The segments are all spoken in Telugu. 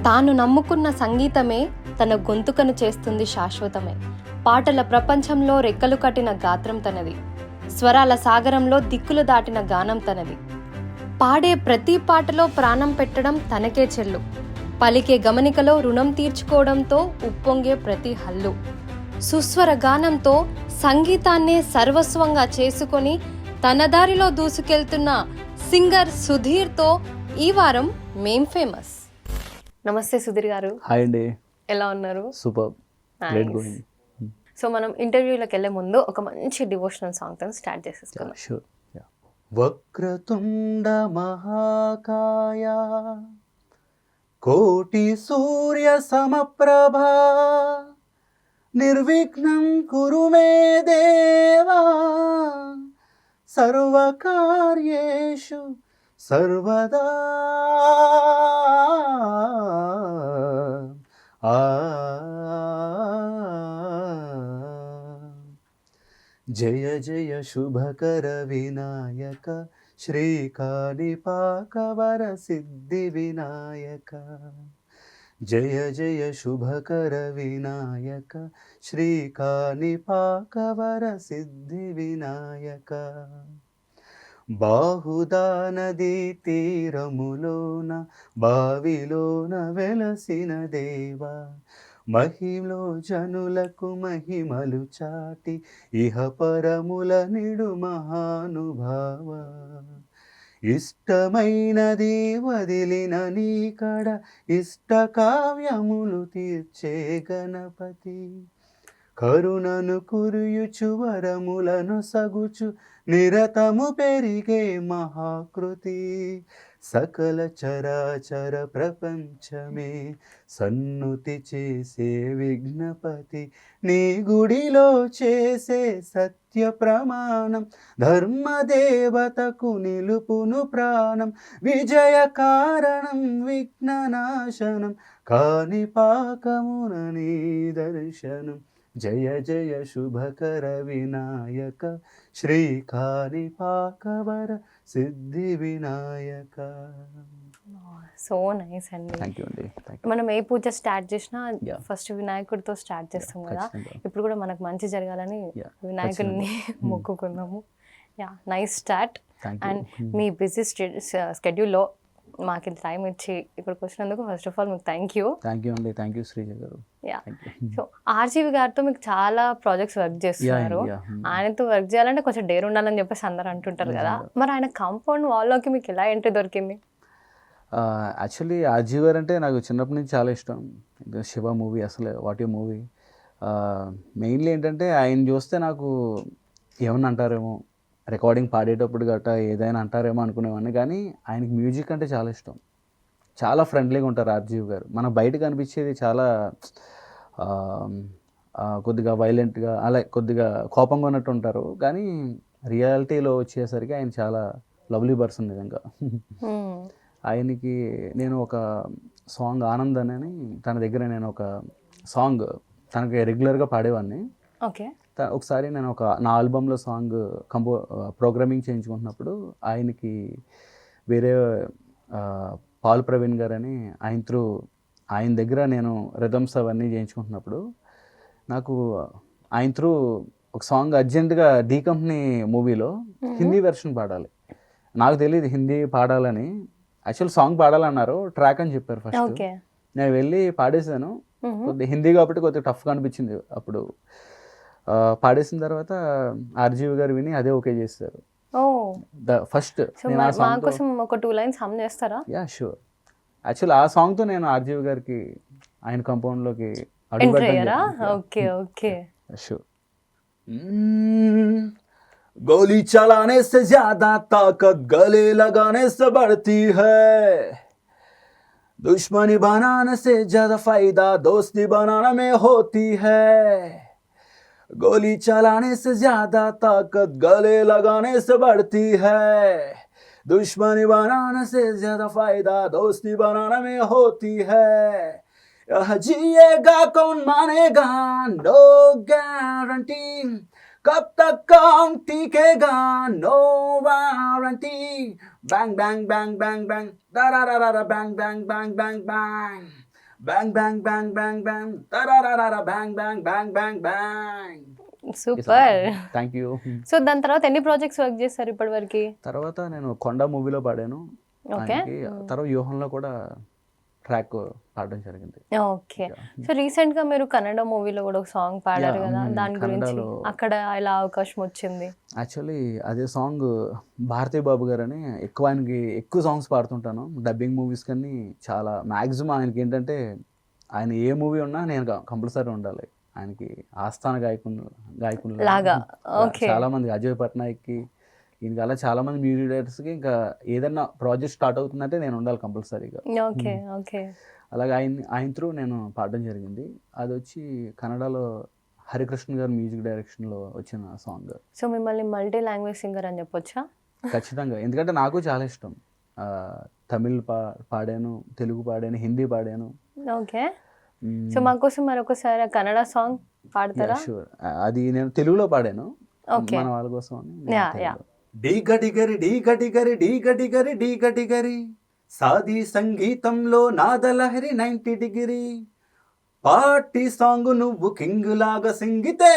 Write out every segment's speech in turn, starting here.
తాను నమ్ముకున్న సంగీతమే తన గొంతుకను చేస్తుంది శాశ్వతమే. పాటల ప్రపంచంలో రెక్కలు కట్టిన గాత్రం తనది. స్వరాల సాగరంలో దిక్కులు దాటిన గానం తనది. పాడే ప్రతి పాటలో ప్రాణం పెట్టడం తనకే చెల్లు. పలికే గమనికలో రుణం తీర్చుకోవడంతో ఉప్పొంగే ప్రతి హల్లు. సుస్వర గానంతో సంగీతాన్నే సర్వస్వంగా చేసుకొని తన దారిలో దూసుకెళ్తున్న సింగర్ సుధీర్తో ఈ వారం మేం ఫేమస్. నమస్తే సుధీర్ గారు. హాయ్ అండి. ఎలా ఉన్నారు? సూపర్. Great going. సో మనం ఇంటర్వ్యూలోకి వెళ్ళే ముందు ఒక మంచి డివోషనల్ సాంగ్ తో స్టార్ట్ చేసేసుకుందాం. షూర్. వక్రతుండ మహాకాయ కోటి సూర్య సమప్రభా నిర్విఘ్నం కురు మే దేవా సర్వకార్యేషు సర్వదా. జయ జయ శుభకర వినాయక శ్రీకాళిపాకవర సిద్ధి వినాయక. జయ జయ శుభకర వినాయక శ్రీకాళిపాకవర సిద్ధి వినాయక. బాహుదా నదీ తీరములోన బావిలోన వెలసిన దేవా మహిలో జనులకు మహిమలు చాటి ఇహ పరముల నిడు మహానుభావ. ఇష్టమైనది వదిలిన నీకడ ఇష్ట కావ్యములు తీర్చే గణపతి. కరుణను కురియుచు వరములను సగుచు నిరతము పెరిగే మహాకృతి. సకల చరాచర ప్రపంచమే సన్నుతి చేసే విఘ్నపతి. నీ గుడిలో చేసే సత్య ప్రమాణం ధర్మదేవతకు నిలుపును ప్రాణం. విజయ కారణం విఘ్ననాశనం కాణిపాకమున నీ దర్శనం. జయ జయ శుభకర వినాయక శ్రీకాళిపాకవర సిద్ధి వినాయక. సో నైస్ అండి. థ్యాంక్ యూ అండి. మనం ఏ పూజ స్టార్ట్ చేసినా ఫస్ట్ వినాయకుడితో స్టార్ట్ చేస్తాం కదా. ఇప్పుడు కూడా మనకు మంచి జరగాలని వినాయకుడిని మొక్కుకున్నాము. Yeah, nice start. అండ్ మీ బిజీ స్కెడ్యూల్లో మాకు ఇంత టైం ఇచ్చి ఇక్కడికి వచ్చినందుకు ఫస్ట్ ఆఫ్ ఆల్ మీకు థ్యాంక్ యూ. థ్యాంక్ యూ అండి. థ్యాంక్ యూ శ్రీజ గారు. యా, సో ఆర్జీవి గారితో మీకు చాలా ప్రాజెక్ట్స్ వర్క్ చేస్తున్నారు. ఆయనతో వర్క్ చేయాలంటే కొంచెం డేర్ ఉండాలని చెప్పేసి అందరు అంటుంటారు కదా. మరి ఆయన కాంపౌండ్ వాల్లోకి మీకు ఎలా ఎంట్రీ దొరికింది? యాక్చువల్లీ ఆర్జీవి గారు అంటే నాకు చిన్నప్పటి నుంచి చాలా ఇష్టం. శివ మూవీ అసలు వాట్ ఏ మూవీ. మెయిన్లీ ఏంటంటే ఆయన చూస్తే నాకు ఏమన్నా అంటారేమో, రికార్డింగ్ పాడేటప్పుడు గట్టా ఏదైనా అంటారేమో అనుకునేవాడిని. కానీ ఆయనకి మ్యూజిక్ అంటే చాలా ఇష్టం. చాలా ఫ్రెండ్లీగా ఉంటారు ఆర్జీవి గారు. మనకు బయట కనిపించేది చాలా కొద్దిగా వైలెంట్గా అలా కొద్దిగా కోపంగా ఉన్నట్టు ఉంటారు. కానీ రియాలిటీలో వచ్చేసరికి ఆయన చాలా లవ్లీ పర్సన్ నిజంగా. ఆయనకి నేను ఒక సాంగ్ ఆనంద్ అని తన దగ్గర నేను ఒక సాంగ్ తనకి రెగ్యులర్గా పాడేవాడిని. ఓకే. ఒకసారి నేను నా ఆల్బంలో సాంగ్ ప్రోగ్రామింగ్ చేయించుకుంటున్నప్పుడు ఆయనకి వేరే పాల్ ప్రవీణ్ గారు అని ఆయన దగ్గర నేను రిథమ్స్ అవన్నీ చేయించుకుంటున్నప్పుడు నాకు ఆయన త్రూ ఒక సాంగ్ అర్జెంటుగా డీ కంపెనీ మూవీలో హిందీ వెర్షన్ పాడాలి. నాకు తెలియదు హిందీ పాడాలని. యాక్చువల్ సాంగ్ పాడాలన్నారు, ట్రాక్ అని చెప్పారు ఫస్ట్. నేను వెళ్ళి పాడేశాను. కొద్దిగా హిందీ కాబట్టి కొద్దిగా టఫ్గా అనిపించింది అప్పుడు. పాడేసిన తర్వాత ఆర్జీవి గారు విని అదే ఓకే చేస్తారు. ఫస్ట్ ఒక 2 లైన్స్ హమ్ చేస్తారా? Yeah sure. యాక్చువల్ ఆ సాంగ్తో నేను ఆర్జీవి గారికి ఆయన కాంపౌండ్లోకి అడుగుపెట్టాను. Okay okay sure. गोली चलाने से ज्यादा ताकत गले लगाने से बढ़ती है. दुश्मनी बनाने से ज्यादा फायदा दोस्ती बनाने में होती है. गोली चलाने से ज्यादा ताकत गले लगाने से बढ़ती है. दुश्मनी बनाने से ज्यादा फायदा दोस्ती बनाने में होती है. जिएगा कौन मानेगा, नो गारंटी. कब तक काम टिकेगा, no warranty. Bang bang bang bang bang दा दा दा दा bang bang bang bang bang. Bang bang bang bang bang తరారారా bang bang bang bang bang. Super. Thank you. So దాని తర్వాత ఎన్ని ప్రాజెక్ట్స్ వర్క్ చేస్తారు ఇప్పటి వరకు? తర్వాత నేను కొండ మూవీలో పాడాను. ఓకే. తర్వాత వ్యూహంలో కూడా ట్రాక్ పాడడం జరిగింది. ఓకే. సో రీసెంట్ గా మీరు కన్నడ మూవీలో కూడా ఒక సాంగ్ పాడారు Yeah, కదా, దాని గురించి కన్నడలో- అక్కడ ఎలా అవకాశం వచ్చింది? యాక్చువల్లీ అదే సాంగ్ భారతీ బాబు గారు అని ఆయనకి ఎక్కువ సాంగ్స్ పాడుతుంటాను డబ్బింగ్ మూవీస్ కానీ. చాలా మ్యాక్సిమం ఆయనకి ఏంటంటే ఆయన ఏ మూవీ ఉన్నా నేను కంపల్సరీ ఉండాలి. ఆయనకి ఆస్థాన గాయకులు లాగా. ఓకే. చాలా మంది అజయ్ పట్నాయక్కి ఈయనకి అలా చాలా మంది మ్యూజిక్ డైరెక్టర్స్కి ఇంకా ఏదన్నా ప్రాజెక్ట్ స్టార్ట్ అవుతుందంటే నేను ఉండాలి కంపల్సరీగా. ఓకే. ఓకే. అలాగే ఆయన త్రూ నేను పాడడం జరిగింది. అది వచ్చి కన్నడలో హరికృష్ణ గారు మ్యూజిక్ డైరెక్షన్లో వచ్చిన సాంగ్. సో మిమ్మల్ని మల్టీ లాంగ్వేజ్ సింగర్ అని చెప్పొచ్చా? ఖచ్చితంగా, ఎందుకంటే నాకు చాలా ఇష్టం. తమిళ్ పాడాను, తెలుగు పాడాను, హిందీ పాడాను. ఓకే. సో మా కోసం మరొకసారి కన్నడ సాంగ్ పాడతారా? షూర్. అది నేను తెలుగులో పాడాను ఓకే. మన వాళ్ళ కోసం అని. యా. ఢీ గడిగరి ఢీ గడిగరి ఢీ గడిగరి ఢీ గడిగరి సాది సంగీతంలో నాదలహరి 90 డిగ్రీ పార్టీ సాంగ్ నువ్వు కింగ్ లాగా సింగితే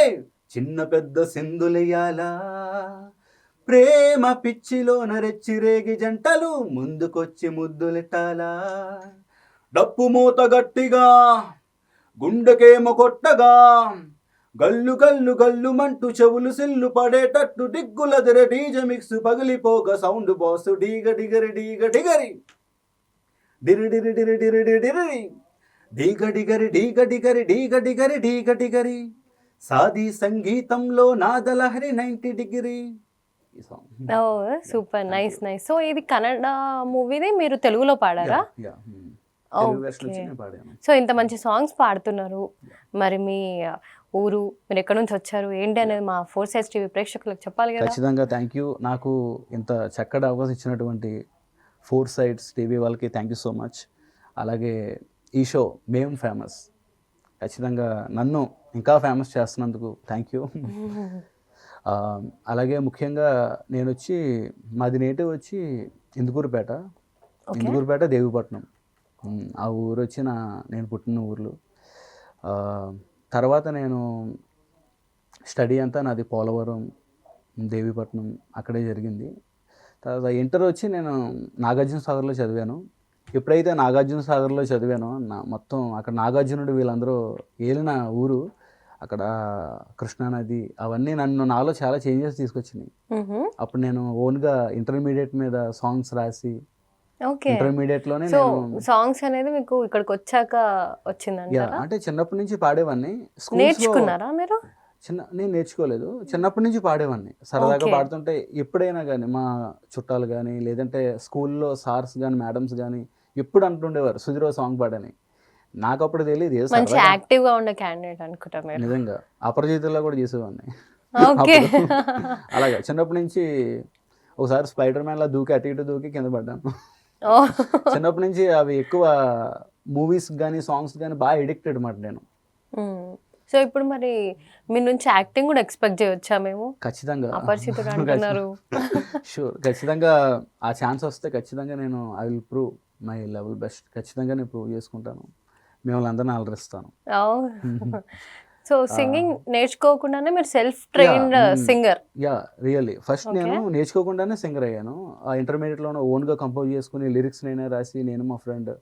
చిన్న పెద్ద సింధులెయ్యాలా ప్రేమ పిచ్చిలోన రెచ్చిరేగి జంటలు ముందుకొచ్చి ముద్దులెట్టాలా డప్పు మూత గట్టిగా గుండెకేమో కొట్టగా గల్లు గల్లు గల్లు మంటూ చెవులు సిల్లు పడేటట్టు డిగ్గులదిర డీజ మిక్స్ పగిలిపోగా సౌండ్ బాసు డీగ డిగరి డీగ డిగరి డిరి డిరి డిరి డిరి డిరి డిరి డీగ డిగరి డీగ డిగరి డీగ డిగరి డీగ డిగరి సాది సంగీతంలో నాదలహరి 90 డిగ్రీ. ఈ సాంగ్. ఓ సూపర్, నైస్ నైస్. సో ఇది కన్నడ మూవీది మీరు తెలుగులో పాడారా? తెలుగు వెర్షన్ వచ్చి నేను పాడాను. సో ఇంత మంచి సాంగ్స్ పాడుతున్నారు, మరి మీ ఊరు, మీరు ఎక్కడి నుంచి వచ్చారు ఏంటి అనేది మా 4 Sides TV ప్రేక్షకులకు చెప్పాలి కదా. ఖచ్చితంగా థ్యాంక్ యూ. నాకు ఇంత చక్కటి అవకాశం ఇచ్చినటువంటి 4 Sides TV వాళ్ళకి థ్యాంక్ యూ సో మచ్. అలాగే ఈ షో మేము ఫేమస్, ఖచ్చితంగా నన్ను ఇంకా ఫేమస్ చేస్తున్నందుకు థ్యాంక్ యూ. అలాగే ముఖ్యంగా నేను వచ్చి మాది నేటివ్ వచ్చి ఇందుకూరుపేట, దేవిపట్నం. ఆ ఊరు వచ్చి నేను పుట్టిన ఊర్లు. తర్వాత నేను స్టడీ అంతా నాది పోలవరం, దేవిపట్నం అక్కడే జరిగింది. తర్వాత ఇంటర్ వచ్చి నేను నాగార్జున సాగర్లో చదివాను. ఎప్పుడైతే నాగార్జున సాగర్లో చదివానో మొత్తం అక్కడ నాగార్జునుడు వీళ్ళందరూ ఏలిన ఊరు, అక్కడ కృష్ణానది అవన్నీ నాలో చాలా చేంజెస్ తీసుకొచ్చినాయి. అప్పుడు నేను ఓన్గా ఇంటర్మీడియట్ మీద సాంగ్స్ రాసి ఇంటర్మీడియట్ లోనే సాంగ్స్ అనేది మీకు ఇక్కడికి వచ్చాక వచ్చిందండి? అంటే చిన్నప్పటి నుంచి పాడేవాడిని. నేర్చుకున్నారా మీరు? నేను నేర్చుకోలేదు, చిన్నప్పటి నుంచి పాడేవాడిని సరదాగా పాడుతుంటే. ఎప్పుడైనా కానీ మా చుట్టాలు కానీ లేదంటే స్కూల్లో సార్స్ కానీ మేడమ్స్ కానీ ఎప్పుడు అంటుండేవారు సుధీరో సాంగ్ పాడని. నాకు అప్పుడు తెలియదు. మంచి యాక్టివ్ గా ఉండే క్యాండిడేట్ అనుకుంటా మీరు. నిజంగా అపరిచితుల్లో కూడా చేసేవాడిని. ఓకే. అలాగే చిన్నప్పటి నుంచి ఒకసారి స్పైడర్ మ్యాన్ లా దూకి అటు ఇటు దూకి కింద పడ్డాను. చిన్నప్పటి నుంచి అవి ఎక్కువ మూవీస్ కానీ సాంగ్స్ కానీ బాగా ఎడిక్టెడ్ మాట నేను. సో ఇప్పుడు మరి మీ నుంచి యాక్టింగ్ కూడా ఎక్స్పెక్ట్ చేయొచ్చా మేము? ఖచ్చితంగా. అపరిచితుడు అంటున్నారు. షూర్, ఖచ్చితంగా ఆ ఛాన్స్ వస్తే ఖచ్చితంగా నేను I will prove my level best. ఖచ్చితంగా నేను ప్రూవ్ చేసుకుంటాను, మిమ్మల్ని అందరినీ అలరిస్తాను. సో సింగింగ్ నేర్చుకోకుండానే మీరు self trained singer? Yeah, really first నేను నేర్చుకోకుండానే సింగర్ అయ్యాను. ఆ ఇంటర్మీడియట్లోనే ఓన్గా కంపోజ్ చేసుకుని లిరిక్స్ నేనే రాసి నేను మా ఫ్రెండ్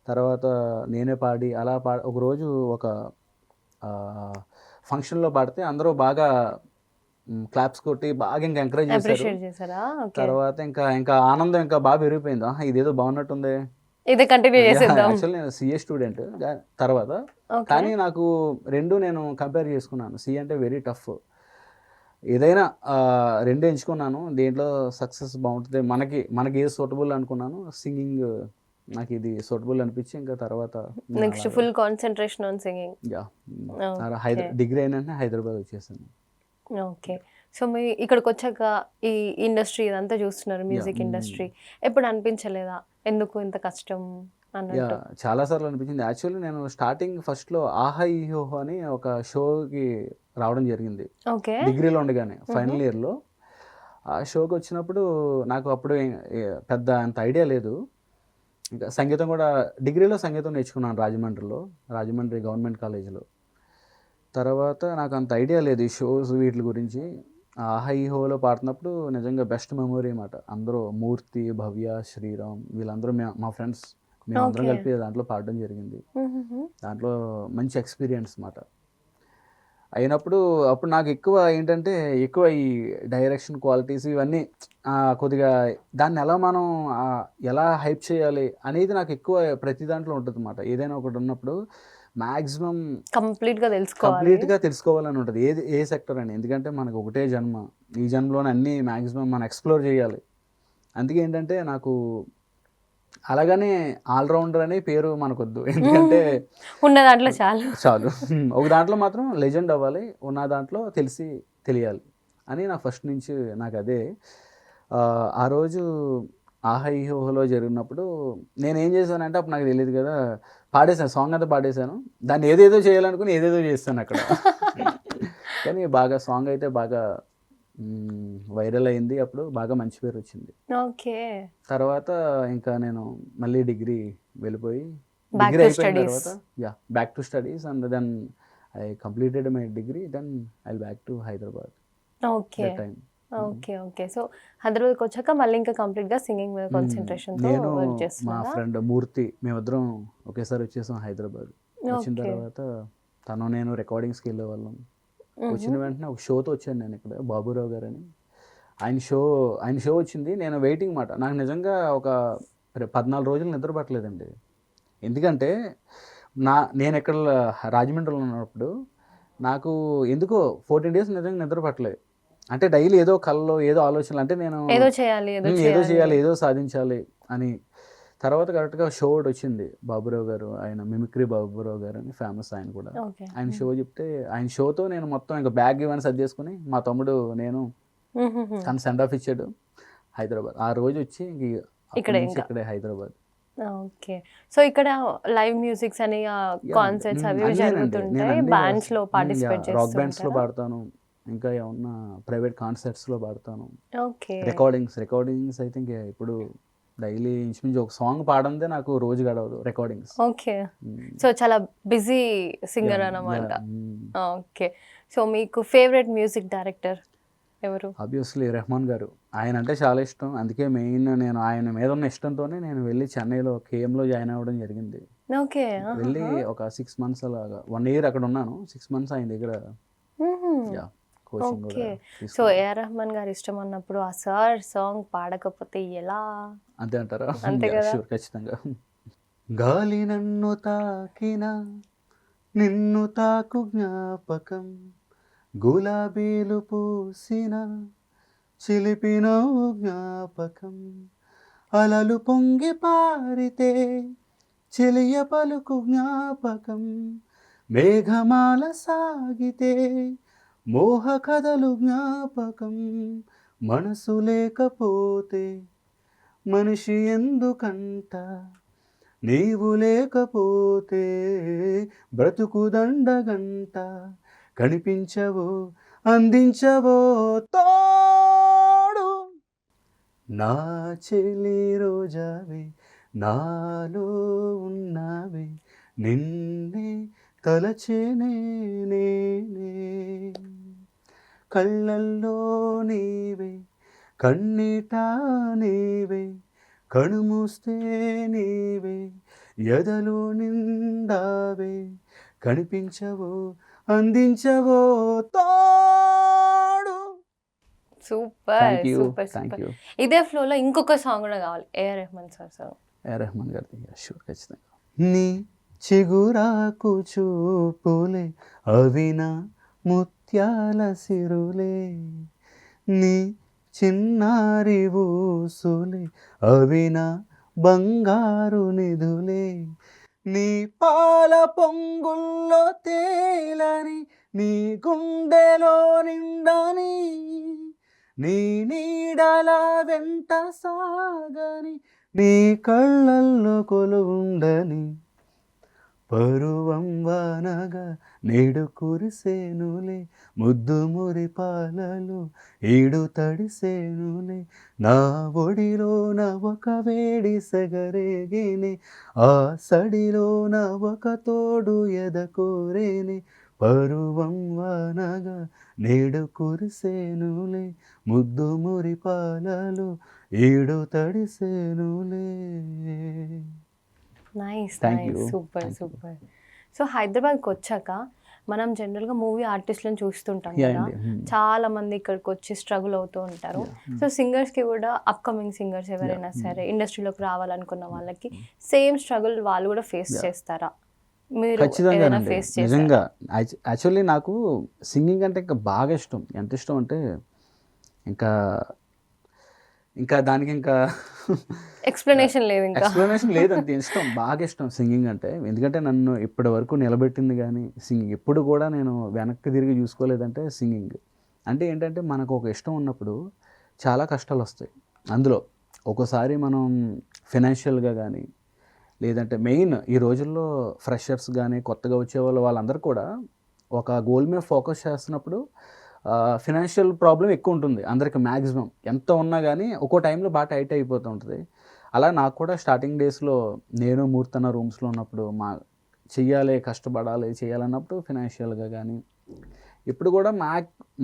తర్వాత నేనే పాడి అలా ఒకరోజు ఒక ఫంక్షన్లో పాడితే అందరూ బాగా క్లాప్స్ కొట్టి బాగా ఇంకా ఎంకరేజ్ చేశారు. తర్వాత ఇంకా ఆనందం ఇంకా బాగా పెరిగిపోయింది. ఇదేదో బాగున్నట్టుంది, ఇదే కంటిన్యూ చేసేద్దాం. యాక్చువల్లీ నేను సిఏ స్టూడెంట్ తర్వాత, కానీ నాకు రెండు నేను కంపేర్ చేసుకున్నాను. సిఏ అంటే వెరీ టఫ్, ఏదైనా రెండు ఎంచుకున్నాను. దేంట్లో సక్సెస్ బాగుంటుంది మనకి ఏది సూటబుల్ అనుకున్నాను. సింగింగ్ నాకు ఇది సూటబుల్ అనిపించి ఇంకా తర్వాత next full concentration on singing. Degree అయినా హైదరాబాద్ వచ్చేసాను. ఓకే. సో మీ ఇక్కడికి వచ్చాక ఈ ఇండస్ట్రీ ఇదంతా చూస్తున్నారు, మ్యూజిక్ ఇండస్ట్రీ, ఎప్పుడు అనిపించలేదా ఎందుకు ఇంత కష్టం అన్నట్టు? చాలా సార్లు అనిపించింది. యాక్చువల్లీ నేను స్టార్టింగ్ ఫస్ట్లో ఆహా ఈహో అని ఒక షోకి రావడం జరిగింది డిగ్రీలో ఉండగానే, ఫైనల్ ఇయర్లో. ఆ షోకి వచ్చినప్పుడు నాకు అప్పుడు పెద్ద అంత ఐడియా లేదు. ఇంకా సంగీతం కూడా డిగ్రీలో సంగీతం నేర్చుకున్నాను రాజమండ్రి గవర్నమెంట్ కాలేజీలో. తర్వాత నాకు అంత ఐడియా లేదు ఈ షోస్ వీటి గురించి. ఆహా ఈ హోలో పాడుతున్నప్పుడు నిజంగా బెస్ట్ మెమొరీ అన్నమాట. అందరూ మూర్తి, భవ్య, శ్రీరామ్ వీళ్ళందరూ మా ఫ్రెండ్స్ మేమందరం ఓకే. కలిపి దాంట్లో పాడడం జరిగింది. దాంట్లో మంచి ఎక్స్పీరియన్స్ అన్నమాట. అయినప్పుడు అప్పుడు నాకు ఎక్కువ ఈ డైరెక్షన్ క్వాలిటీస్ ఇవన్నీ కొద్దిగా దాన్ని ఎలా హైప్ చేయాలి అనేది నాకు ఎక్కువ ప్రతి దాంట్లో ఉంటుంది అన్నమాట. ఏదైనా ఒకటి ఉన్నప్పుడు మ్యాక్సిమం కంప్లీట్గా తెలుసుకోవాలి. కంప్లీట్గా తెలుసుకోవాలని ఉంటుంది ఏ సెక్టర్ అని. ఎందుకంటే మనకు ఒకటే జన్మ, ఈ జన్మలోనే అన్నీ మ్యాక్సిమం మనం ఎక్స్ప్లోర్ చేయాలి. అందుకే ఏంటంటే నాకు అలాగనే ఆల్రౌండర్ అనే పేరు మనకొద్దు. ఎందుకంటే ఉన్న దాంట్లో చాలు. చాలు ఒక దాంట్లో మాత్రం లెజెండ్ అవ్వాలి, ఉన్న దాంట్లో తెలియాలి అని నా ఫస్ట్ నుంచి నాకు అదే. ఆ రోజు ఆహా ఈ హోలో జరిగినప్పుడు నేనేం చేశానంటే అప్పుడు నాకు తెలియదు కదా, పాడేశాను, సాంగ్ అంతా పాడేశాను. దాన్ని ఏదేదో చేయాలనుకుని ఏదేదో చేస్తాను అక్కడ. కానీ బాగా సాంగ్ అయితే బాగా వైరల్ అయింది. అప్పుడు బాగా మంచి పేరు వచ్చింది. ఓకే. తర్వాత ఇంకా నేను మళ్ళీ డిగ్రీ వెళ్ళిపోయి Back డిగ్రీ to అయిపోయిన studies. తర్వాత back to studies and then I completed my degree, then I back to Hyderabad okay. That time. Okay. So హైదరాబాద్కి వచ్చాక మళ్ళీ ఇంకా కంప్లీట్గా సింగింగ్ మీద కాన్సన్ట్రేషన్తో నేను వర్క్ మా చేస్తున్నారా? ఫ్రెండ్ మూర్తి మేమిద్దరం ఒకేసారి వచ్చేసాం హైదరాబాద్. వచ్చిన ఓకే. తర్వాత నేను రికార్డింగ్స్కి వెళ్ళేవాళ్ళం. వచ్చిన వెంటనే ఒక షోతో వచ్చాను నేను ఇక్కడ, బాబురావు గారు అని. ఆయన షో వచ్చింది. నేను వెయిటింగ్ మాట. నాకు నిజంగా ఒక 14 రోజులు నిద్ర పట్టలేదండి. ఎందుకంటే నేను ఇక్కడ రాజమండ్రిలో ఉన్నప్పుడు నాకు ఎందుకో 14 డేస్ నిజంగా నిద్ర పట్టలేదు. అంటే డైలీ ఏదో కళ్ళలో ఏదో ఆలోచనలు, అంటే నేను ఏదో చేయాలి ఏదో చేయాలి, ఏదో సాధించాలి అని. తర్వాత కరెక్ట్గా షో ఒకటి వచ్చింది, బాబురావు గారు, ఆయన మిమిక్రీ బాబురావు గారు అని ఫేమస్ ఆయన కూడా. ఓకే. ఆయన షో చెప్తే ఆయన షోతో నేను మొత్తం ఇంకా బ్యాగ్ ఇవన్నీ సర్ది చేసుకుని మా తమ్ముడు నేను తను సెండ్ ఆఫ్ ఇచ్చాడు హైదరాబాద్. ఆ రోజు వచ్చి ఇక్కడే హైదరాబాద్. ఓకే. సో ఇక్కడ లైవ్ మ్యూజిక్స్ అని కాన్సర్ట్స్ అవి ఇవి జరుగుతుంటాయి. బ్యాండ్స్ లో పార్టిసిపేట్ రాక్ బ్యాండ్స్ లో చేస్తుంటారా? పాడతాను, ఇంకా ఏమన్నా ప్రైవేట్ కాన్సర్ట్స్ లో పాడతాను. ఓకే. రికార్డింగ్స్ అయితే ఇంకా ఇప్పుడు డైలీ ఇంచుమించు ఒక సాంగ్ పాడందే నాకు రోజు గడవదు రికార్డింగ్స్. ఓకే. సో చాలా బిజీ సింగర్ అన్నమాట. ఓకే. సో మీకు ఫేవరెట్ మ్యూజిక్ డైరెక్టర్ ఎవరు? ఆబ్వియస్లీ రెహమాన్ గారు. ఆయన అంటే చాలా ఇష్టం. అందుకే మెయిన్ నేను ఆయన మీద ఉన్న ఇష్టంతోనే నేను వెళ్ళి చెన్నైలో కేఎంలో జాయిన్ అవ్వడం జరిగింది. ఓకే. వెళ్ళి ఒక 6 months అలాగా 1 year అక్కడ ఉన్నాను. 6 months ఆయన దగ్గర కోచింగ్ ఓకే. కూడా సో తీసుకున్నాను. ఏఆర్ రెహమాన్ గారు ఇష్టం అన్నప్పుడు ఆ సార్ సాంగ్ పాడకపోతే ఎలా? అంతే అంటారా? అంతే కదా. షూర్, ఖచ్చితంగా. గాలి నన్ను తాకిన నిన్ను తాకు జ్ఞాపకం, గులాబీలు పూసిన చిలిపిన జ్ఞాపకం, అలలు పొంగి పారితే చెలియ పలుకు జ్ఞాపకం, మేఘమాల సాగితే మోహ కథలు జ్ఞాపకం, మనసు లేకపోతే మనిషి ఎందుకంట, నీవు లేకపోతే బ్రతుకు దండగంట, కనిపించవో అందించవో తోడు, నా చెలి రోజావే నాలో ఉన్నావే, నిన్నే తలచేనే నేనే, కళ్ళల్లో నీవే కన్నీట నీవే, కనుమూస్తే నీవే ఎదలో నిండావే, కనిపించవో అందించవో తోడు. Super thank you. Super super. ఇదే ఫ్లోలో ఇంకొక సాంగ్ కూడా కావాలి, ఏఆర్ రెహమాన్ సార్ సాంగ్. రెహమాన్ గారిది షూర్, ఖచ్చితంగా. నీ చిగురాకు చూపులే అవినా ముత్యాల సిరులే, నీ చిన్నారి ఊసులే అవినా బంగారు నిధులే, నీ పాల పొంగుల్లో తేలని నీ గుండెలో నిండని, నీ నీడల వెంట సాగని నీ కళ్ళల్లో కొలువుండని, పరువం వానగా నేడు కురిసేనులే, ముద్దు మురిపాలలో ఈడు తడిసేనులే, నా ఒడిలోన ఒక వేడి సెగరేగిని, ఆ సడిలోన ఒక తోడు ఎదకోరేని, పరువం వానగా నేడు కురిసేనులే, ముద్దు మురిపాలలో ఈడు తడిసేనులే. Nice Thank nice you. Super Thank you. Super. So హైదరాబాద్కి వచ్చాక మనం జనరల్గా మూవీ ఆర్టిస్టులను చూస్తుంటాం Yeah, కదా, అండి. చాలా మంది ఇక్కడికి వచ్చి స్ట్రగుల్ అవుతూ ఉంటారు. సో సింగర్స్కి కూడా అప్కమింగ్ సింగర్స్ ఎవరైనా సరే ఇండస్ట్రీలోకి రావాలనుకున్న వాళ్ళకి సేమ్ స్ట్రగుల్ వాళ్ళు కూడా ఫేస్ చేస్తారా? మీరు ఏదైనా ఖచ్చితంగానండి, ఫేస్ చేశారా? నిజంగా. యాక్చువల్లీ నాకు సింగింగ్ అంటే ఇంకా బాగా ఇష్టం. ఎంత ఇష్టం అంటే ఇంకా ఇంకా దానికి ఇంకా ఎక్స్ప్లెనేషన్ లేదు ఇంకా. ఎక్స్ప్లెనేషన్ లేదు, అంత ఇష్టం, బాగా ఇష్టం సింగింగ్ అంటే. ఎందుకంటే నన్ను ఇప్పటి వరకు నిలబెట్టింది కానీ సింగింగ్. ఎప్పుడు కూడా నేను వెనక్కి తిరిగి చూసుకోలేదంటే సింగింగ్. అంటే ఏంటంటే మనకు ఒక ఇష్టం ఉన్నప్పుడు చాలా కష్టాలు వస్తాయి. అందులో ఒక్కోసారి మనం ఫినాన్షియల్గా కానీ, లేదంటే మెయిన్ ఈ రోజుల్లో ఫ్రెషర్స్ కానీ కొత్తగా వచ్చేవాళ్ళు వాళ్ళందరూ కూడా ఒక గోల్ మీద ఫోకస్ చేస్తున్నప్పుడు ఫినాన్షియల్ ప్రాబ్లం ఎక్కువ ఉంటుంది అందరికి. మ్యాక్సిమం ఎంత ఉన్నా కానీ ఒక్కో టైంలో బాగా టైట్ అయిపోతూ ఉంటుంది. అలా నాకు కూడా స్టార్టింగ్ డేస్లో నేను మూర్తన రూమ్స్లో ఉన్నప్పుడు చెయ్యాలి, కష్టపడాలి, చేయాలన్నప్పుడు ఫినాన్షియల్గా కానీ ఇప్పుడు కూడా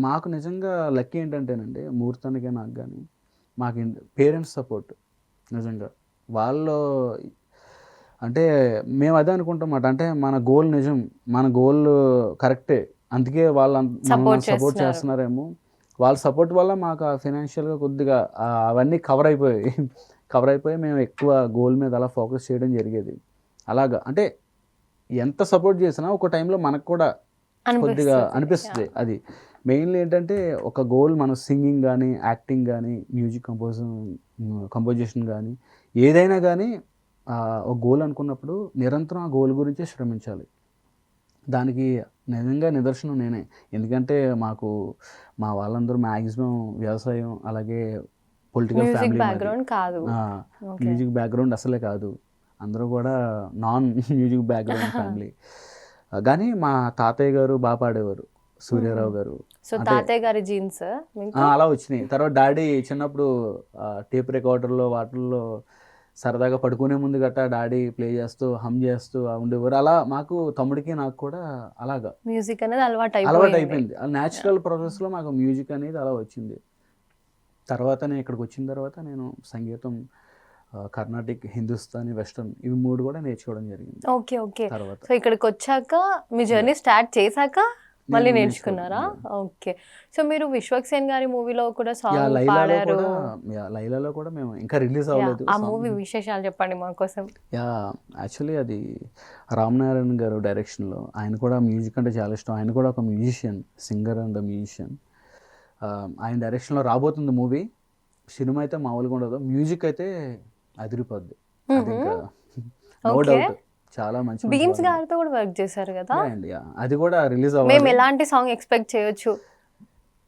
మాకు నిజంగా లక్కీ ఏంటంటేనండి, మూర్తనకే నాకు కానీ మాకు పేరెంట్స్ సపోర్ట్ నిజంగా. వాళ్ళు అంటే మేము అదే అనుకుంటాం అంటే మన గోల్ నిజం, మన గోల్ కరెక్టే, అందుకే వాళ్ళు సపోర్ట్ చేస్తున్నారేమో. వాళ్ళ సపోర్ట్ వల్ల మాకు ఫినాన్షియల్గా కొద్దిగా అవన్నీ కవర్ అయిపోయి మేము ఎక్కువ గోల్ మీద అలా ఫోకస్ చేయడం జరిగేది. అలాగా అంటే ఎంత సపోర్ట్ చేసినా ఒక టైంలో మనకు కూడా కొద్దిగా అనిపిస్తుంది. అది మెయిన్లీ ఏంటంటే ఒక గోల్, మన సింగింగ్ కానీ, యాక్టింగ్ కానీ, మ్యూజిక్ కంపోజిషన్ కానీ, ఏదైనా కానీ ఒక గోల్ అనుకున్నప్పుడు నిరంతరం ఆ గోల్ గురించే శ్రమించాలి. దానికి నిజంగా నిదర్శనం నేనే. ఎందుకంటే మా వాళ్ళందరూ మ్యాక్సిమం వ్యవసాయం, అలాగే పొలిటికల్ ఫ్యామిలీ, మ్యూజిక్ బ్యాక్గ్రౌండ్ అసలే కాదు. అందరూ కూడా నాన్ మ్యూజిక్ బ్యాక్గ్రౌండ్ ఫ్యామిలీ. కానీ మా తాతయ్య గారు బాగా పాడేవారు, సూర్యారావు గారు. సో తాతయ్య గారి జీన్స్ అలా వచ్చినాయి. తర్వాత డాడీ చిన్నప్పుడు టేప్ రికార్డర్లో వాటిల్లో సరదాగా పడుకునే ముందు గట్టా డాడీ ప్లే చేస్తూ హమ్ చేస్తూ ఉండేవారు. అలా మాకు తమ్ముడికి నాకు కూడా అలాగా మ్యూజిక్ అనేది అలవాటు అయిపోయింది. న్యాచురల్ ప్రాసెస్లో మాకు మ్యూజిక్ అనేది అలా వచ్చింది. తర్వాత నేను ఇక్కడికి వచ్చిన తర్వాత నేను సంగీతం, కర్ణాటిక్, హిందుస్థానీ, వెస్టర్న్ ఇవి 3 కూడా నేర్చుకోవడం జరిగింది. ఓకే. తర్వాత సో ఇక్కడికి వచ్చాక మీ జర్నీ స్టార్ట్ చేశాక మళ్ళీ నేర్చుకున్నారా? ఓకే. సో మీరు విశ్వక్సేన్ గారి మూవీలో కూడా సాంగ్ పాడారు. లైలాలో కూడా మేము ఇంకా రిలీజ్ అవ్వలేదు. ఆ మూవీ విశేషాలు చెప్పండి మా కోసం. యాక్చువల్లీ అది రామనారాయణ గారు డైరెక్షన్లో. ఆయన కూడా మ్యూజిక్ అంటే చాలా ఇష్టం. ఆయన కూడా ఒక మ్యూజిషియన్, సింగర్ అండ్ మ్యూజిషియన్. ఆయన డైరెక్షన్లో రాబోతుంది మూవీ. సినిమా అయితే మామూలుగా ఉండదు, మ్యూజిక్ అయితే అదిరిపోద్ది. అది ఇంకా నో డౌట్ చాలా మంచి. బీమ్స్ గారితో కూడా వర్క్ చేశారు కదా, అది కూడా రిలీజ్ అవ్వాలి. మేము ఎలాంటి సాంగ్ ఎక్స్పెక్ట్ చేయొచ్చు?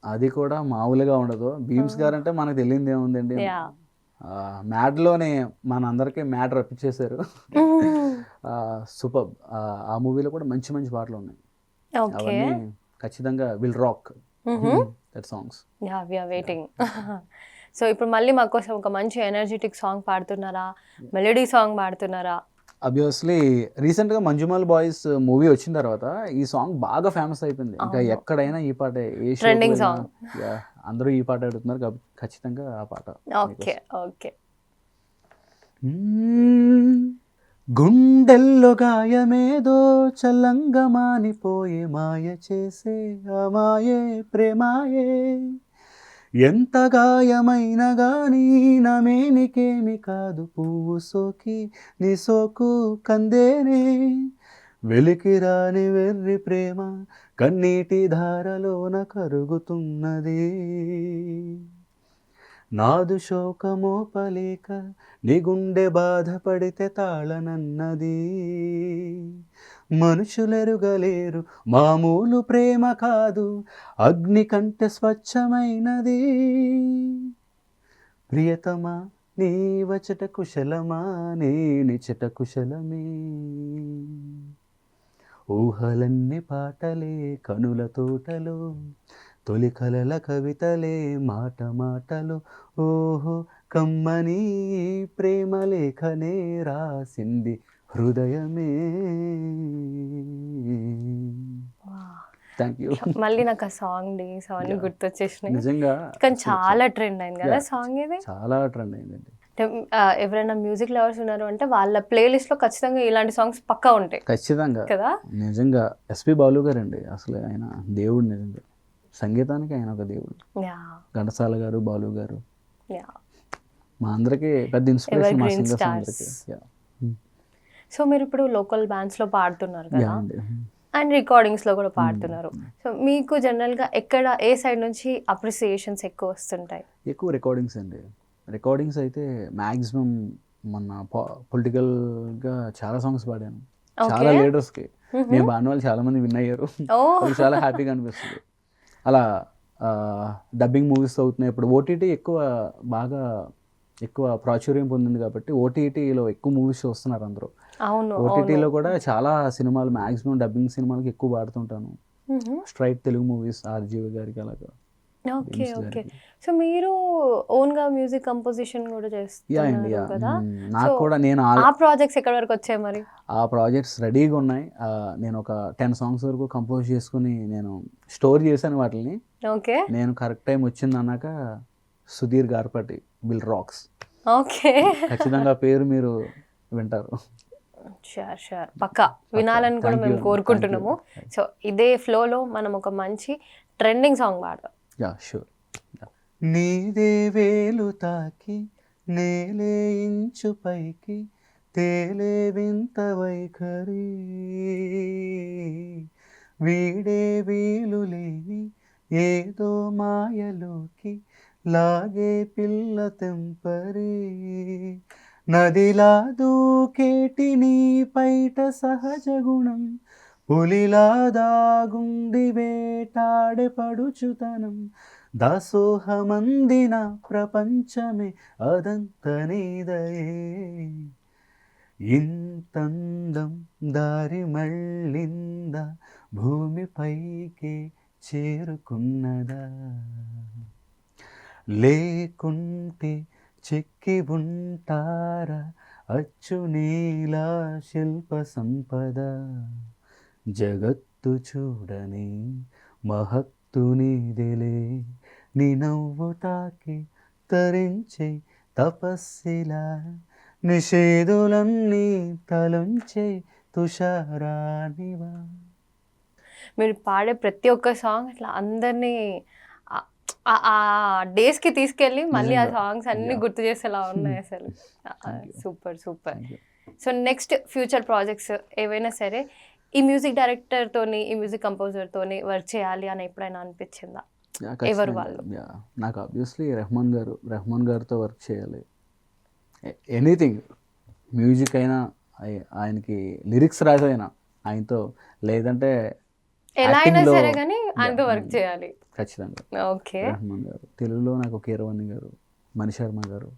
అది కూడా మామూలుగా ఉండదు. బీమ్స్ గారు అంటే మనకు తెలియదు ఏముందండి, మ్యాడ్లోనే మన అందరికీ మ్యాడ్ రప్పించేశారు. సూపర్. ఆ మూవీలో కూడా మంచి మంచి పాటలు ఉన్నాయి. అవన్నీ ఖచ్చితంగా will rock that songs. We are waiting. So ఇప్పుడు మళ్ళీ మా కోసం ఒక మంచి ఎనర్జెటిక్ సాంగ్ పాడుతున్నారా, మెలోడీ సాంగ్ పాడుతున్నారా? అబ్వియస్లీ రీసెంట్గా మంజుమల్ బాయ్స్ మూవీ వచ్చిన తర్వాత ఈ సాంగ్ బాగా ఫేమస్ అయిపోయింది. ఇంకా ఎక్కడైనా ఈ పాట, ఏ ట్రెండింగ్ సాంగ్, అందరూ ఈ పాట అడుగుతున్నారు కాబట్టి ఖచ్చితంగా ఆ పాట. ఓకే. గుండెల్లో గాయమేదో చల్లంగా మానిపోయే, మాయ చేసే ఆ మాయే ప్రేమాయే, ఎంత గాయమైనా గానీ నమేనికేమి కాదు, పువ్వు సోకి నీ సోకు కందేనే, వెలికి రాని వెర్రి ప్రేమ కన్నీటి ధారలోన కరుగుతున్నది, నాదు శోకమోపలేక నీ గుండె బాధపడితే తాళనన్నది, మనుషులెరుగలేరు మామూలు ప్రేమ కాదు, అగ్ని కంటే స్వచ్ఛమైనది, ప్రియతమా నీ వచట కుశలమా, నీ నిచట కుశలమే. ఊహలన్నీ పాటలే కనుల తోటలు, తొలి కలల కవితలే మాట మాటలు, ఓహో కమ్మని ప్రేమ లేఖనే రాసింది హృదయమే. Thank you. మళ్ళీ నాకు ఆ సాంగ్ డేస్ అవన్నీ గుర్తొచ్చేసినాయి. నిజంగా కానీ చాలా ట్రెండ్ అయింది కదా సాంగ్ ఇది. చాలా ట్రెండ్ అయిందండి. ఎవరైనా మ్యూజిక్ లవర్స్ ఉన్నారు అంటే వాళ్ళ ప్లేలిస్ట్ లో ఖచ్చితంగా ఇలాంటి సాంగ్స్ పక్కా ఉంటాయి ఖచ్చితంగా కదా. నిజంగా ఎస్పి బాలు గారు అండి, అసలు ఆయన దేవుడు. నిజంగా సంగీతానికి ఆయన ఒక దేవుడు. ఘంటసాల గారు, బాలు గారు మా అందరికి పెద్ద ఇన్స్పిరేషన్, మా సింగర్స్ అందరికి. సో మీరు ఇప్పుడు లోకల్ బ్యాండ్స్ లో పాడుతున్నారు కదా, అండ్ రికార్డింగ్స్ లో కూడా పాడుతున్నారు. సో మీకు జనరల్ గా ఎక్కడ ఏ సైడ్ నుంచి అప్రిసియేషన్స్ ఎక్కువ వస్తుంటాయి? ఎక్కువ రికార్డింగ్స్ అండి. రికార్డింగ్స్ అయితే మ్యాక్సిమం మొన్న పొలిటికల్గా చాలా సాంగ్స్ పాడాను, చాలా లీడర్స్కి. నేను పాడిన వాళ్ళు చాలా మంది విన్ అయ్యారు, అది చాలా హ్యాపీగా అనిపిస్తుంది. అలా డబ్బింగ్ మూవీస్ అవుతున్నాయి ఇప్పుడు. ఓటీటీ బాగా ఎక్కువ ప్రాచుర్యం పొందింది కాబట్టి ఓటీటీలో ఎక్కువ మూవీస్ చూస్తున్నారు అందరూ. ఓటీటీలో కూడా చాలా సినిమాలు మ్యాక్సిమం డబ్బింగ్ సినిమాలకి ఎక్కువ పాడుతుంటాను. స్ట్రైట్ తెలుగు మూవీస్ ఆర్జీవి గారికి అలాగా. Okay okay. సో మీరు ఓన్ గా మ్యూజిక్ కంపోజిషన్ కూడా చేస్తున్నారు కదా. నాకు కూడా నేను ఆ ప్రాజెక్ట్స్ ఎక్కడి వరకు వచ్చాయి మరి? ఆ ప్రాజెక్ట్స్ రెడీగా ఉన్నాయి. నేను ఒక 10 సాంగ్స్ వరకు కంపోజ్ చేసుకుని నేను స్టోర్ చేశాను వాటిని. ఓకే. నేను కరెక్ట్ టైం వచ్చింది అన్నాక Sudheer Garapati bill racks. Okay. ఖచ్చితంగా పేరు మీరు వింటారు. షూర్ షూర్, పక్కా వినాలని కూడా మేము కోరుకుంటున్నాము. సో ఇదే ఫ్లోలో మనం ఒక మంచి ట్రెండింగ్ సాంగ్ పాడదాం. Yeah sure. నీదే వేలు తాకి నేలే ఇంచు పైకి తేలే వింత వైఖరి, వీడే వీలు లేని ఏదో మాయలోకి లాగే పిల్ల తెంపరి, నదిలా దూకేటి నీ పైట సహజ గుణం, పులిలా దాగుండి వేటాడే పడుచుతనం, దాసోహమందిన ప్రపంచమే అదంత నీదయే, ఇంతందం దారి మళ్ళిందా భూమిపైకే చేరుకున్నదా, లేకుంటే చెక్కి ఉంటారా అచ్చు నీలా శిల్ప సంపద, జగత్తు చూడని మహత్తు నీదిలే, నీ నవ్వు తాకి తరించే తపస్సిలా, నిషేధులన్నీ తలంచే తుషారానివా. మీరు పాడే ప్రతి ఒక్క సాంగ్ ఇట్లా అందరినీ ఆ డేస్ కి తీసుకెళ్ళి మళ్ళీ ఆ సాంగ్స్ అన్ని గుర్తు చేసేలా ఉన్నాయి అసలు. Super super. So next future projects ఏవైనా సరే ఈ మ్యూజిక్ డైరెక్టర్ తోని, ఈ మ్యూజిక్ కంపోజర్ తోని వర్క్ చేయాలి అని ఎప్పుడైనా అనిపించిందా? ఎవరు వాళ్ళు? నాకు ఆబ్వియస్లీ రెహమాన్ గారితో వర్క్ చేయాలి. ఎనీథింగ్ మ్యూజిక్ అయినా, ఆయనకి లిరిక్స్ రాసైనా ఆయనతో, లేదంటే ఎలా అయినా సరే కానీ ఆయనతో వర్క్ చేయాలి ఖచ్చితంగా. ఓకే. రెహమాన్ గారు, తెలుగులో నాకు కీరవాణి గారు, మణిశర్మ గారు,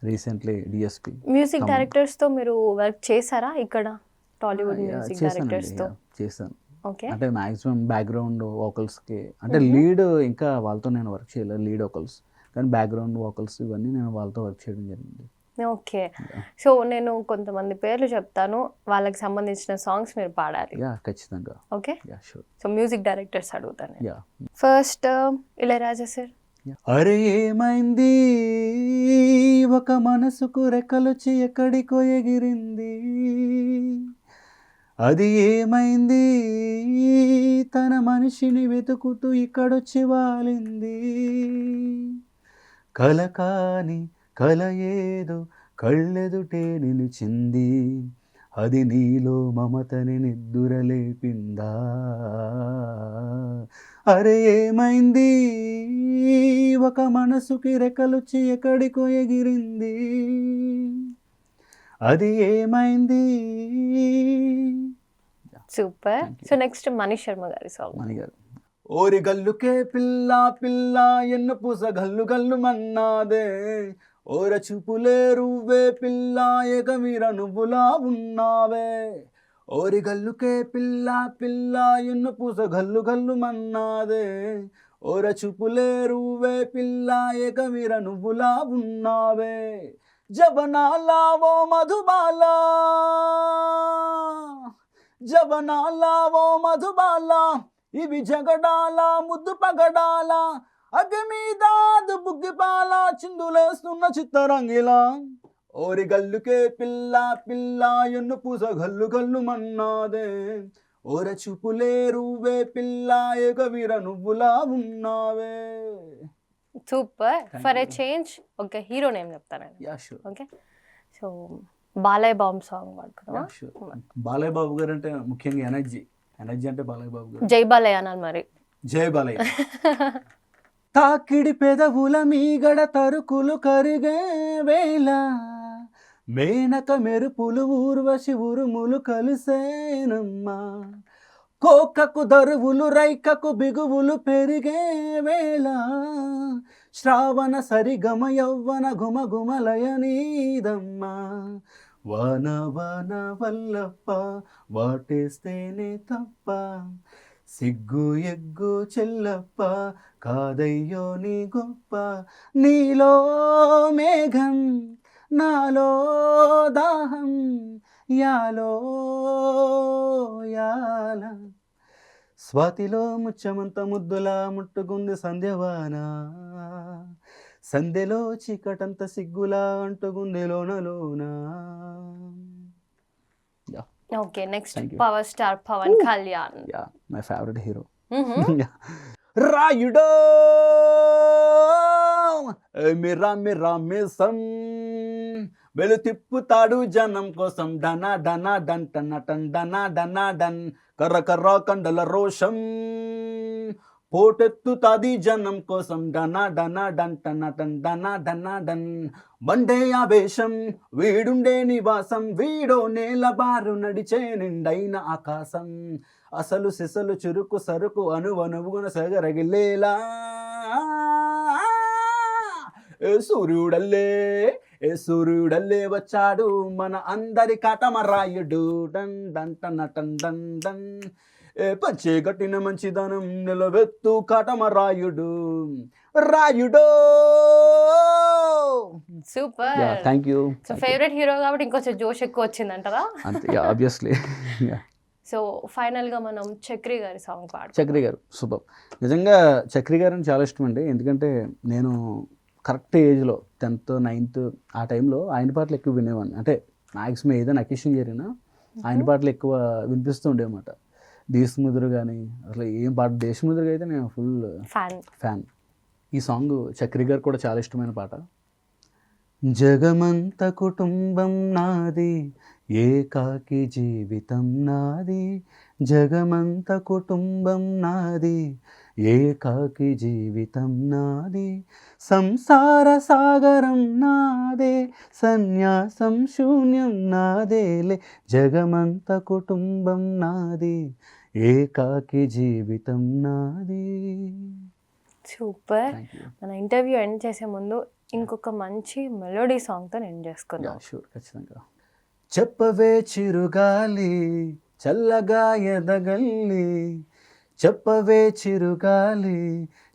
రీసెంట్లీ డిఎస్పి. మ్యూజిక్ డైరెక్టర్స్ తో మీరు వర్క్ చేశారా ఇక్కడ టాలీవుడ్ మ్యూజిక్ డైరెక్టర్స్ తో? చేశాను. ఓకే. అంటే మాక్సిమం బ్యాక్గ్రౌండ్ వోకల్స్కి, అంటే లీడ్ ఇంకా వాళ్ళతో నేను వర్క్ చేయలేదు, లీడ్ వోకల్స్, కానీ బ్యాక్గ్రౌండ్ వోకల్స్ ఇవన్నీ నేను వాళ్ళతో వర్క్ చేయడం జరిగింది. ఓకే. సో నేను కొంతమంది పేర్లు చెప్తాను, వాళ్ళకి సంబంధించిన సాంగ్స్ మీరు పాడాలి. యా ఖచ్చితంగా. Okay. Yeah sure. So music directors అడుగుతాను. Yeah first Ilaiyaraaja sir. అరే ఏమైంది ఒక మనసుకు రెక్కలొచ్చి ఎక్కడికో ఎగిరింది, అది ఏమైంది తన మనిషిని వెతుకుతూ ఇక్కడొచ్చి వాలింది, కల కాని కల ఏదో కళ్ళెదుటే నిలిచింది, అది నీలో మమతని నిద్దురలేపిందా, అరే ఏమైంది ఒక మనసుకి రెక్కలొచ్చి ఎక్కడికో ఎగిరింది, అది ఏమైంది. Super. So next Manish Sharma గారి సాంగ్. మణి గారు. ఓరి గల్లుకే పిల్ల పిల్ల ఎన్ను పూస గల్లు గల్లు మన్నాదే, ఓర చూపులే రువ్వే పిల్ల ఎగమిర నువ్వులా ఉన్నావే, ఓరి గల్లుకే పిల్ల పిల్ల ఎన్ను పూస గల్లు గల్లు మన్నాదే ఓర చూపులే రువ్వే పిల్ల ఏకవీర నువ్వులా ఉన్నావే జబనాలా ఓ మధుబాలా జబనాలా ఓ మధుబాలా ఇవి జగడాల ముద్దు పగడాల అగ్గి మీద బుగ్గిపాల చిందులేస్తున్న చిత్తరంగిలా ఓరి గల్లుకే పిల్ల పిల్ల ఎన్ను పూస గల్లు గల్లు మన్నాదే ఓర చూపులే రువ్వే పిల్ల ఏకవీర నువ్వులా ఉన్నావే. Super. Thank for a you. Change ఒక హీరో నేమ్ చెప్తాను. Yeah sure okay, so Balayya bomb song పాడుకుందామా? బాలయ్య బాబు గారు అంటే ముఖ్యంగా ఎనర్జీ అంటే బాలయ్య బాబు గారు. జై బాలయ్య అనాలి మరి. జై బాలయ్య. తాకిడి పెదవుల మీగడ తరుకులు కరిగే వేళ మేనక మెరుపులు ఊర్వశి ఉరుములు కలిసేనమ్మా కోకకు దరువులు రైకకు బిగువులు పెరిగే వేళ శ్రావణ సరిగమ యవ్వన గుమ గుమలయనీదమ్మా వాన వాన వల్లప్ప వాటేస్తేనే తప్ప సిగ్గు ఎగ్గు చెల్లప్ప కాదయ్యో నీ గొప్ప నీలో మేఘం నాలో దాహం యాలో యాల స్వాతిలో ముచ్చమంత ముద్దులా ముట్టుకుంది సంధ్యవాన సంధ్యలో చీకటంత సిగ్గులా అంటుకుంది లోన. Okay, next Thank you. Power star Pawan Kalyan. Yeah my favourite hero. Hmm. రాయుడో మిరా మిరా మిసం వెలు తిప్పుతాడు జనం కోసం డనా డనా డన్ టన టన్ డనా డనా డన్ కర్ర కర్ర కండల రోషం పోటెత్తుతాది జనం కోసం డనా డనా డన్ టన టన్ డనా డనా డన్ బండే ఆవేశం వీడుండే నివాసం వీడో నేల బారు నడిచే నిండైన ఆకాశం అసలు సిసలు చురుకు సరుకు అనువనువున సగరగిల్లేలా ఏ సూర్యుడల్లే వచ్చాడు మన అందరి కాటమరాయుడు డన్ డన్ టన్ టన్ డన్ డన్ ఏ పంచే కట్టిన మంచిదనం నిలవెత్తు కాటమరాయుడు రాయుడో. Super. Thank you. So favourite hero కాబట్టి ఇంకొంచెం జోష్ ఎక్కువ వచ్చిందంటారా? అంతే ఆబ్వియస్లీ. సో ఫైనల్గా మనం చక్రి గారి సాంగ్ పాడు. చక్రి గారు సూపర్. నిజంగా చక్రి గారు అని చాలా ఇష్టం అండి. ఎందుకంటే నేను కరెక్ట్ ఏజ్లో 10th 9th ఆ టైంలో ఆయన పాటలు ఎక్కువ వినేవాడిని. అంటే మ్యాక్సిమం ఏదైనా అకేషన్ జరిగినా ఆయన పాటలు ఎక్కువ వినిపిస్తూ ఉండేవన్నమాట. దేశముదురు కానీ అసలు ఏం పాట దేశముదురుగా అయితే నేను ఫుల్ ఫ్యాన్. ఈ సాంగ్ చక్రి గారు కూడా చాలా ఇష్టమైన పాట. జగమంత కుటుంబం నాది ఏకాకి జీవితం నాది జగమంత కుటుంబం నాది ఏకాకి జీవితం నాది సంసార సాగరం నాదే సన్యాసం శూన్యం నాదేలే జగమంత కుటుంబం నాది ఏకాకి జీవితం నాది. సూపర్. మన ఇంటర్వ్యూ ఎండ్ చేసే ముందు ఇంకొక మంచి మెలోడీ సాంగ్తో ఎండ్ చేసుకుందాం. షూర్, ఖచ్చితంగా. చెప్పవే చిరుగాలి చల్లగా ఎదగల్లి చెప్పవే చిరుగాలి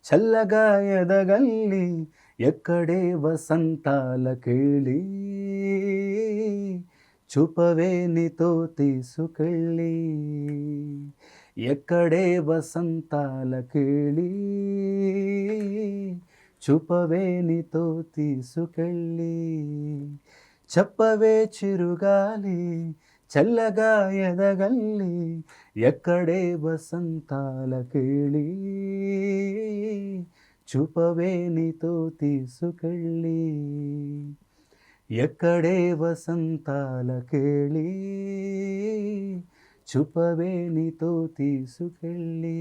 చల్లగా ఎదగల్లి ఎక్కడే వసంతాల కేళి చూపవే నీతో తీసుకెళ్ళి ఎక్కడే వసంతాల కేళి చూపవే నీతో తీసుకెళ్ళి చెప్పవే చిరుగాలి చల్లగా ఎదగల్లి ఎక్కడే వసంతాల కేళి చూపవే నీతో తీసుకెళ్ళి ఎక్కడే వసంతాల కేళి చూపవే నీతో తీసుకెళ్ళి.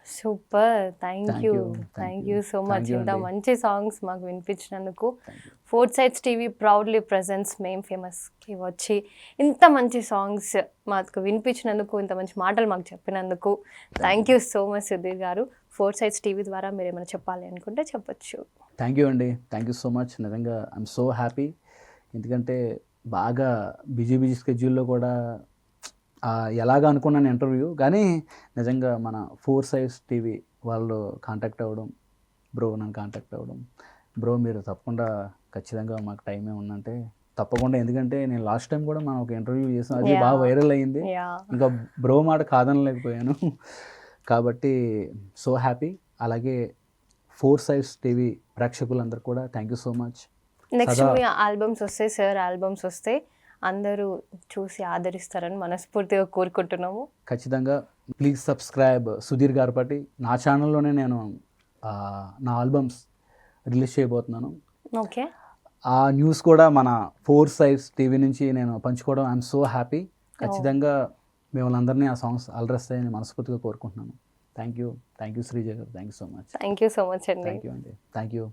Super. Thank you so much. ఇంత మంచి సాంగ్స్ మాకు వినిపించినందుకు. Fourth sides TV proudly presents Mem ఫేమస్కి వచ్చి ఇంత మంచి సాంగ్స్ మాకు వినిపించినందుకు, ఇంత మంచి మాటలు మాకు చెప్పినందుకు thank you so much Sudheer గారు. ఫోర్త్ సైడ్స్ టీవీ ద్వారా మీరు ఏమైనా చెప్పాలి అనుకుంటే చెప్పొచ్చు. థ్యాంక్ యూ అండి. Thank you so much. నిజంగా ఐఎమ్ సో హ్యాపీ. ఎందుకంటే బాగా బిజీ స్కెడ్యూల్లో కూడా ఎలాగ అనుకున్నాను ఇంటర్వ్యూ, కానీ నిజంగా మన 4 Sides టీవీ వాళ్ళు కాంటాక్ట్ అవ్వడం, బ్రో నన్ను కాంటాక్ట్ అవ్వడం, బ్రో మీరు తప్పకుండా ఖచ్చితంగా మాకు టైం ఏముందంటే తప్పకుండా, ఎందుకంటే నేను లాస్ట్ టైం కూడా మనం ఒక ఇంటర్వ్యూ చేసాం, అది బాగా వైరల్ అయ్యింది, ఇంకా బ్రో మాట కాదనలేకపోయాను. కాబట్టి సో హ్యాపీ. అలాగే 4 Sides టీవీ ప్రేక్షకులందరూ కూడా thank you so much. Next me albums వస్తాయి సార్, ఆల్బమ్స్ వస్తే అందరూ చూసి ఆదరిస్తారని మనస్ఫూర్తిగా కోరుకుంటున్నాము. ఖచ్చితంగా ప్లీజ్ సబ్స్క్రైబ్ సుధీర్ గారిపటి. నా ఛానల్లోనే నేను నా ఆల్బమ్స్ రిలీజ్ చేయబోతున్నాను. ఓకే, ఆ న్యూస్ కూడా మన 4 Sides టీవీ నుంచి నేను పంచుకోవడం ఐఎమ్ సో హ్యాపీ. ఖచ్చితంగా మిమ్మల్ని అందరినీ ఆ సాంగ్స్ అలరిస్తాయని మనస్ఫూర్తిగా కోరుకుంటున్నాను. థ్యాంక్ యూ శ్రీజ గారు, thank you so much. Thank you so much అండి. థ్యాంక్ యూ అండి, థ్యాంక్ యూ.